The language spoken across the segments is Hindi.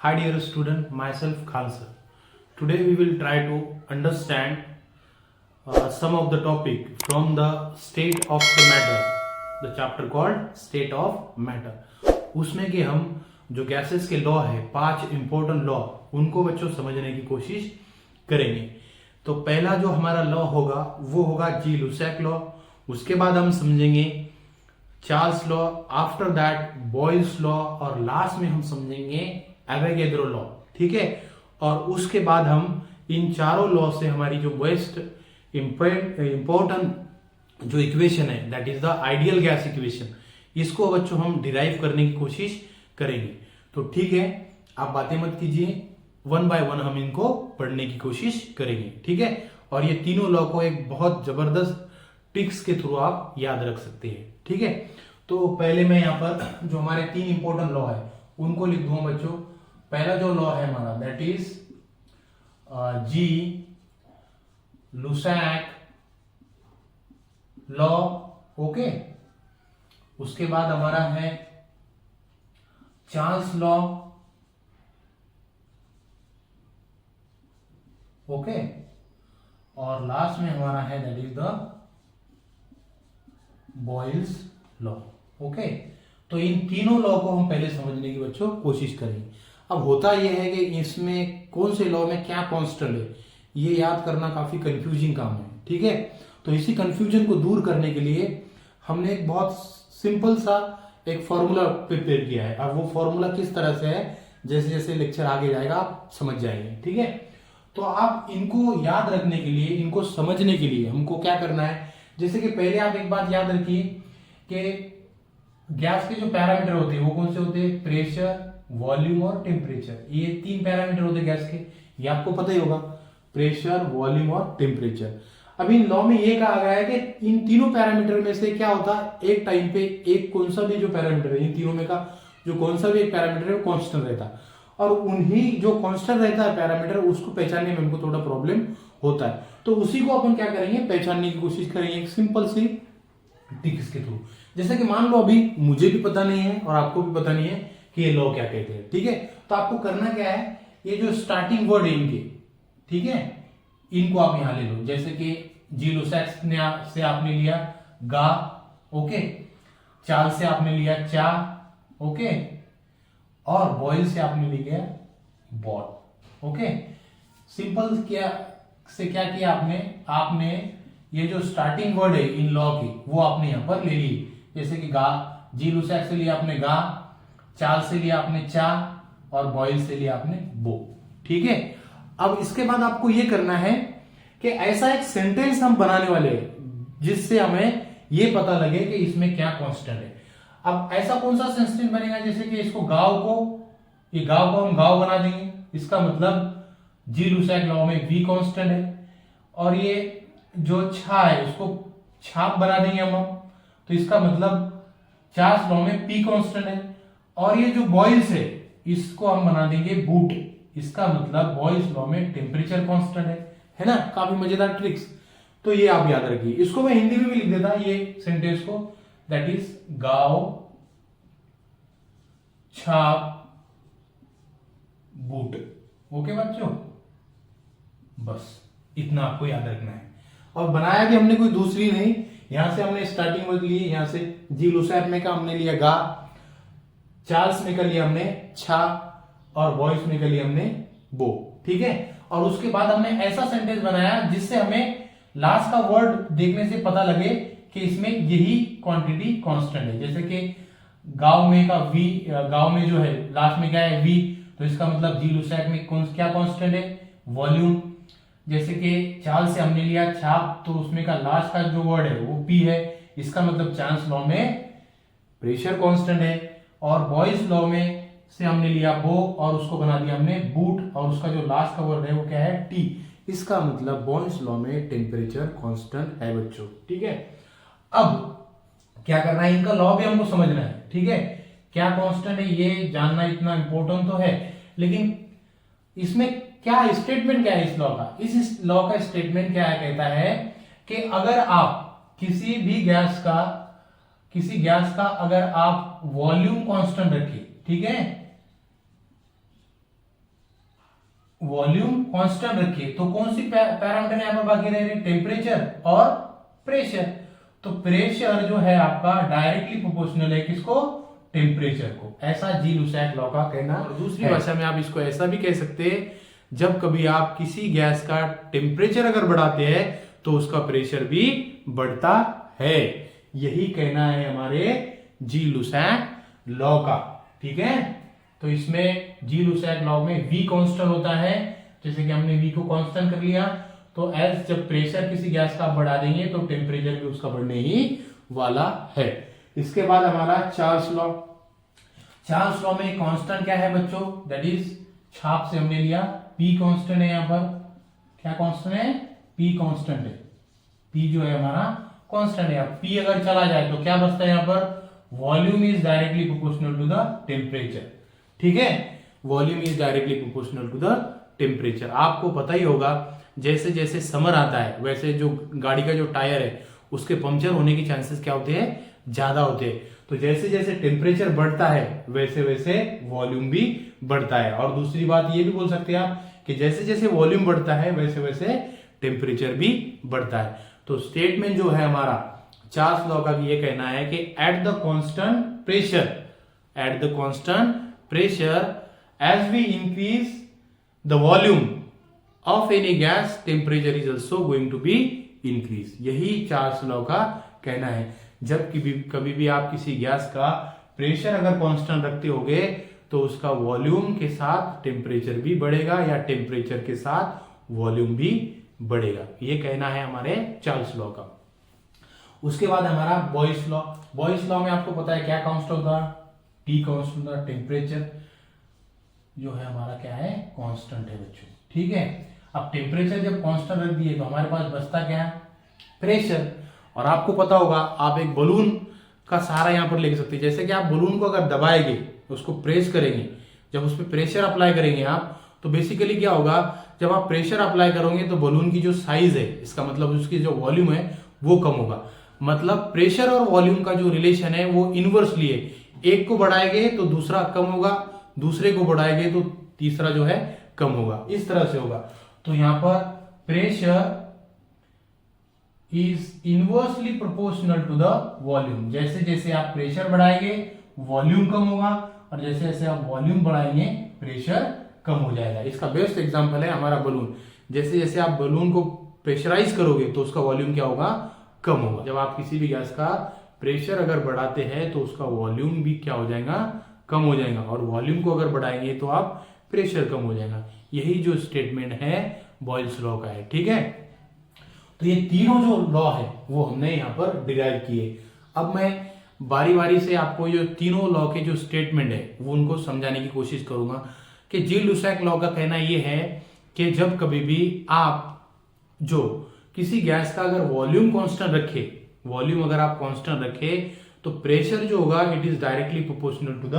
Hi dear student, myself Khalsa. Today we will try to understand some of the topic from the state of the matter, the chapter called state of matter. उसमें कि हम जो गैसेस के लॉ है, 5 इंपॉर्टेंट लॉ, उनको बच्चों समझने की कोशिश करेंगे. तो पहला जो हमारा लॉ होगा वो होगा जी लुसैक लॉ. उसके बाद हम समझेंगे Charles law, after that boils law और लास्ट में हम समझेंगे एवोगैड्रो लॉ. ठीक है. और उसके बाद हम इन चारों लॉ से हमारी जो बेस्ट इंपॉर्टेंट जो इक्वेशन है that is the ideal gas equation, इसको बच्चों हम डिराइव करने की कोशिश करेंगे. तो ठीक है, आप बातें मत कीजिए, वन बाय वन हम इनको पढ़ने की कोशिश करेंगे. ठीक है. और ये तीनों लॉ को एक बहुत जबरदस्त ट्रिक्स के थ्रू आप याद रख सकते हैं. ठीक है. तो पहले मैं यहाँ पर जो हमारे 3 इंपॉर्टेंट लॉ है उनको लिख दूंगा बच्चों. पहला जो लॉ है हमारा that is Gay Lussac law. Okay. उसके बाद हमारा है चार्ल्स लॉ. ओके. और लास्ट में हमारा है that is the Boyle's law. Okay. तो इन तीनों लॉ को हम पहले समझने की बच्चों कोशिश करेंगे. अब होता यह है कि इसमें कौन से लॉ में क्या कांस्टेंट है ये याद करना काफी कंफ्यूजिंग काम है. ठीक है. तो इसी कंफ्यूजन को दूर करने के लिए हमने एक बहुत सिंपल सा एक फॉर्मूला प्रिपेयर किया है. अब वो फॉर्मूला किस तरह से है, जैसे जैसे लेक्चर आगे जाएगा आप समझ जाएंगे. ठीक है. तो आप इनको याद रखने के लिए, इनको समझने के लिए हमको क्या करना है, जैसे कि पहले आप एक बात याद रखिए कि गैस के जो पैरामीटर होते हैं वो कौन से होते हैं, प्रेशर, वॉल्यूम और टेम्परेचर. ये 3 पैरामीटर होते हैं गैस के, ये आपको पता ही होगा, प्रेशर, वॉल्यूम और टेम्परेचर. अब इन लॉ में ये कहा गया है कि इन तीनों पैरामीटर में से क्या होता है, एक टाइम पे एक कौन सा भी जो पैरामीटर है, इन तीनों में का जो कौन सा भी एक पैरामीटर है वो कांस्टेंट रहता है. और उन्हीं जो कांस्टेंट रहता है पैरामीटर, उसको पहचानने में हमको थोड़ा प्रॉब्लम होता है. तो उसी को अपन क्या करेंगे, पहचानने की कोशिश करेंगे एक सिंपल सी ट्रिक्स के थ्रू. जैसे कि मान लो अभी मुझे भी पता नहीं है और आपको भी पता नहीं है कि ये लॉ क्या कहते हैं. ठीक है. तो आपको करना क्या है, ये जो स्टार्टिंग वर्ड है इनके, ठीक है, इनको आप यहां ले लो. जैसे कि जी लुसैक से आपने लिया गा. ओके. चार्ल्स से आपने लिया चा. ओके. और बॉयल से आपने लिया बॉट. ओके. सिंपल क्या से क्या किया आपने ये जो स्टार्टिंग वर्ड है इन लॉ की वो आपने यहां पर ले ली. जैसे कि गा, जी लुसैक से लिया आपने गा, चार्ल्स से लिया आपने चा और बॉयल से लिया आपने बो. ठीक है. अब इसके बाद आपको यह करना है कि ऐसा एक सेंटेंस हम बनाने वाले हैं जिससे हमें यह पता लगे कि इसमें क्या कांस्टेंट है. अब ऐसा कौन सा सेंटेंस बनेगा, जैसे कि इसको गांव को, ये गांव को हम गांव बना देंगे. इसका मतलब जी लुसैक लॉ में वी कांस्टेंट है. और ये जो छा है उसको छाप बना देंगे हम. तो इसका मतलब चार्ल्स लॉ में पी कांस्टेंट है. और ये जो बॉयल्स है इसको हम बना देंगे बूट. इसका मतलब बॉयल्स लॉ में टेम्परेचर कांस्टेंट है ना. काफी मजेदार ट्रिक्स. तो ये आप याद रखिए. इसको मैं हिंदी में भी लिख देता ये सेंटेंस को, दैट इज गांव छाप बूट. ओके बच्चों, बस इतना आपको याद रखना है. और बनाया भी हमने कोई दूसरी नहीं, यहां से हमने स्टार्टिंग वर्ड ली, यहां से जी लुसैक में का हमने लिया गा, चार्ल्स में का लिया हमने छा और बॉयल्स में का लिया हमने बो. ठीक है. और उसके बाद हमने ऐसा सेंटेंस बनाया जिससे हमें लास्ट का वर्ड देखने से पता लगे कि इसमें यही क्वांटिटी कांस्टेंट है. जैसे कि गांव में का वी, गांव में जो है लास्ट में क्या है वी, तो इसका मतलब जी लुसैक में क्या कांस्टेंट है, वॉल्यूम. जैसे कि चार्ल्स से हमने लिया छाप, तो उसमें का लास्ट का जो वर्ड है वो पी है. इसका मतलब चार्ल्स लॉ में प्रेशर कांस्टेंट है. और बॉयल्स लॉ में से हमने लिया बो और उसको बना दिया हमने बूट, और उसका जो लास्ट का वर्ड है वो क्या है, टी. इसका मतलब बॉयल्स लॉ में टेम्परेचर कांस्टेंट है बच्चों. ठीक है. अब क्या करना है, इनका लॉ भी हमको समझना है. ठीक है. क्या कांस्टेंट है ये जानना इतना इंपॉर्टेंट तो है, लेकिन इसमें क्या स्टेटमेंट क्या है इस लॉ का. इस लॉ का स्टेटमेंट क्या है, कहता है कि अगर आप किसी गैस का अगर आप वॉल्यूम कांस्टेंट रखिए, ठीक है, वॉल्यूम कांस्टेंट रखिए तो कौन सी पैरामीटर यहाँ पर बाकी रह रहे, टेम्परेचर और प्रेशर। तो प्रेशर जो है आपका डायरेक्टली प्रोपोर्शनल है किसको, टेम्परेचर को। ऐसा जी लुसैक लॉ का कहना। और दूसरी भाषा में आप इसको ऐसा भी कह सकते हैं, जब कभी आप किसी गैस का टेम्परेचर अगर बढ़ाते हैं तो उसका प्रेशर भी बढ़ता है। यही कहना है हमारे जी लुसैक लॉ का, ठीक है। तो इसमें जी लुसैक लॉ में V कांस्टेंट होता है, जैसे कि हमने V को कांस्टेंट कर लिया, तो एज जब प्रेशर किसी गैस का बढ़ा देंगे तो टेम्परेचर भी उसका बढ़ने ही वाला है। इसके बाद हमारा चार्ल्स लॉ। चार्ल्स लॉ में कांस्टेंट क्या है बच्चों, दैट इज छाप से हमने लिया P कांस्टेंट है। यहाँ पर क्या कांस्टेंट है, P कांस्टेंट है। P जो है हमारा कांस्टेंट है। P अगर चला जाए तो क्या बचता है यहाँ पर, volume is directly proportional to the temperature, ठीक है। Volume is directly proportional to the temperature. आपको पता ही होगा जैसे जैसे समर आता है वैसे जो गाड़ी का जो टायर है उसके पंक्चर होने के चांसेस क्या होते हैं, ज्यादा होते हैं। तो जैसे जैसे टेम्परेचर बढ़ता है वैसे वैसे वॉल्यूम भी बढ़ता है। और दूसरी बात ये भी बोल सकते हैं आप कि जैसे जैसे वॉल्यूम बढ़ता है वैसे वैसे टेम्परेचर भी बढ़ता है। तो स्टेटमेंट जो है हमारा चार्ल्स लॉ का ये कहना है कि eight the constant pressure as we increase the volume of any gas, temperature is also going to be increase। यही चार्ल्स लॉ का कहना है। जब कभी भी आप किसी गैस का प्रेशर अगर कांस्टेंट रखते होगे तो उसका वॉल्यूम के साथ टेम्परेचर भी बढ़ेगा या टेम्परेचर के साथ वॉल्यूम भी बढ़ेगा। ये कहना है हमारे चार्ल्स लॉ का। उसके बाद हमारा बॉयस लॉ। बॉयस लॉ में आपको पता है क्या कांस्टेंट होगा, T कांस्टेंट होगा। टेम्परेचर जो है हमारा क्या है, कांस्टेंट है बच्चों, ठीक है। अब टेम्परेचर जब कांस्टेंट रख दिए तो हमारे पास बचता क्या है, प्रेशर। और आपको पता होगा आप एक बलून का सहारा यहां पर ले सकते हैं। जैसे कि आप बलून को अगर दबाएंगे, उसको प्रेस करेंगे, जब उस पर प्रेशर अप्लाई करेंगे आप, तो बेसिकली क्या होगा, जब आप प्रेशर अप्लाई करोगे तो बलून की जो साइज है, इसका मतलब उसकी जो वॉल्यूम है वो कम होगा। मतलब प्रेशर और वॉल्यूम का जो रिलेशन है वो इनवर्सली है। एक को बढ़ाएंगे तो दूसरा कम होगा, दूसरे को बढ़ाएंगे तो तीसरा जो है कम होगा, इस तरह से होगा। तो यहां पर pressure is inversely proportional to the volume. जैसे जैसे आप प्रेशर बढ़ाएंगे वॉल्यूम कम होगा, और जैसे जैसे आप वॉल्यूम बढ़ाएंगे प्रेशर कम हो जाएगा। इसका बेस्ट एग्जांपल है हमारा बलून। जैसे जैसे आप बलून को प्रेशराइज करोगे तो उसका वॉल्यूम क्या होगा, कम होगा। जब आप किसी भी गैस का प्रेशर अगर बढ़ाते हैं तो उसका वॉल्यूम भी क्या हो जाएगा, कम हो जाएगा। और वॉल्यूम को अगर बढ़ाएंगे तो आप प्रेशर कम हो जाएगा। यही जो स्टेटमेंट है बॉयल्स लॉ का है, ठीक है। तो ये तीनों जो लॉ है वो हमने यहाँ पर डिराइव किए। अब मैं बारी बारी से आपको जो तीनों लॉ के जो स्टेटमेंट है वो उनको समझाने की कोशिश करूंगा। कि जी लुसैक लॉ का कहना ये है कि जब कभी भी आप जो किसी गैस का अगर वॉल्यूम कांस्टेंट रखे, वॉल्यूम अगर आप कांस्टेंट रखे तो प्रेशर जो होगा it is directly proportional to the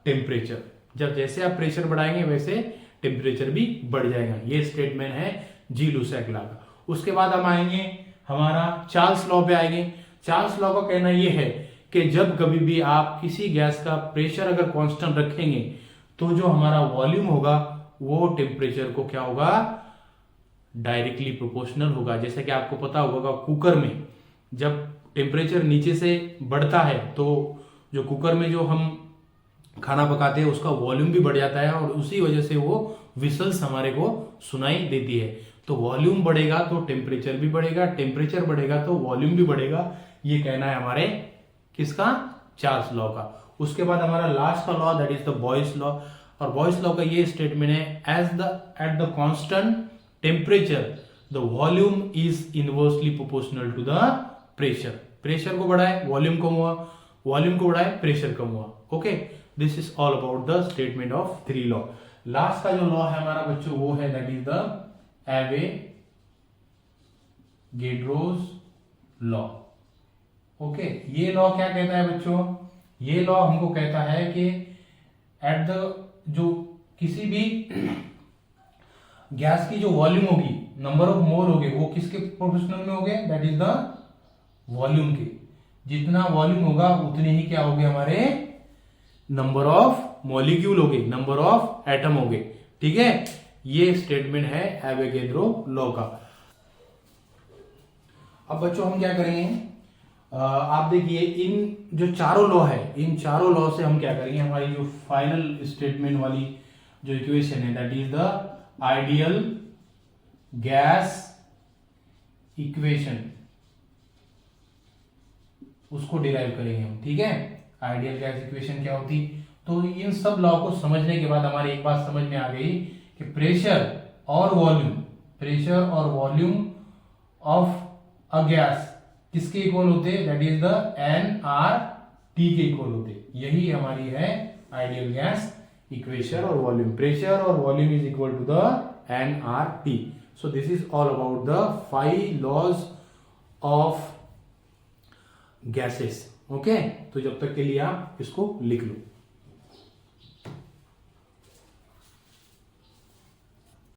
temperature. जब जैसे आप प्रेशर बढ़ाएंगे वैसे टेम्परेचर भी बढ़ जाएगा। ये स्टेटमेंट है जी लुसैक लॉ का। उसके बाद हम आएंगे हमारा चार्ल्स लॉ पे आएंगे। चार्ल्स लॉ का कहना यह है कि जब कभी भी आप किसी गैस का प्रेशर अगर कांस्टेंट रखेंगे तो जो हमारा वॉल्यूम होगा वो टेम्परेचर को क्या होगा, डायरेक्टली प्रोपोर्शनल होगा। जैसे कि आपको पता होगा कुकर में जब टेम्परेचर नीचे से बढ़ता है तो जो कुकर में जो हम खाना पकाते हैं उसका वॉल्यूम भी बढ़ जाता है, और उसी वजह से वो विसल्स हमारे को सुनाई देती है। तो वॉल्यूम बढ़ेगा तो टेम्परेचर भी बढ़ेगा, टेम्परेचर बढ़ेगा तो वॉल्यूम भी बढ़ेगा। ये कहना है हमारे किसका, चार्ल्स लॉ का। उसके बाद हमारा लास्ट का law that is the Boyle's law. और बॉयल्स लॉ का ये स्टेटमेंट है at the constant temperature the volume is inversely proportional to the pressure. Pressure को बढ़ाए वॉल्यूम कम हुआ, वॉल्यूम को बढ़ाए प्रेशर कम हुआ। Okay, this is all about the statement of three law. Last का जो लॉ है हमारा बच्चों वो है that is the Avogadro's law. Okay, ये लॉ क्या कहता है बच्चों, ये लॉ हमको कहता है कि एट द जो किसी भी गैस की जो वॉल्यूम होगी, नंबर ऑफ मोल होगे, वो किसके प्रोपोर्शनल में होंगे, दैट इज द वॉल्यूम के। जितना वॉल्यूम होगा उतने ही क्या होंगे हमारे नंबर ऑफ मॉलिक्यूल होंगे, नंबर ऑफ एटम होंगे, ठीक है। ये स्टेटमेंट है एवोगैड्रो लॉ का। अब बच्चों हम क्या करेंगे, आप देखिए इन जो चारों लॉ है, इन चारों लॉ से हम क्या करेंगे, हमारी जो फाइनल स्टेटमेंट वाली जो इक्वेशन है that is the ideal gas equation, उसको डिराइव करेंगे हम। ठीक है, आइडियल गैस इक्वेशन क्या होती, तो इन सब लॉ को समझने के बाद हमारी एक बात समझ में आ गई कि प्रेशर और वॉल्यूम ऑफ अ गैस किसके इक्वल होते हैं, दैट इज द nRT के इक्वल होते। यही हमारी है आइडियल गैस इक्वेशन और वॉल्यूम, प्रेशर और volume is equal to the nRT। So this is all about the 5 laws of gases. Okay, तो जब तक के लिए आप इसको लिख लो।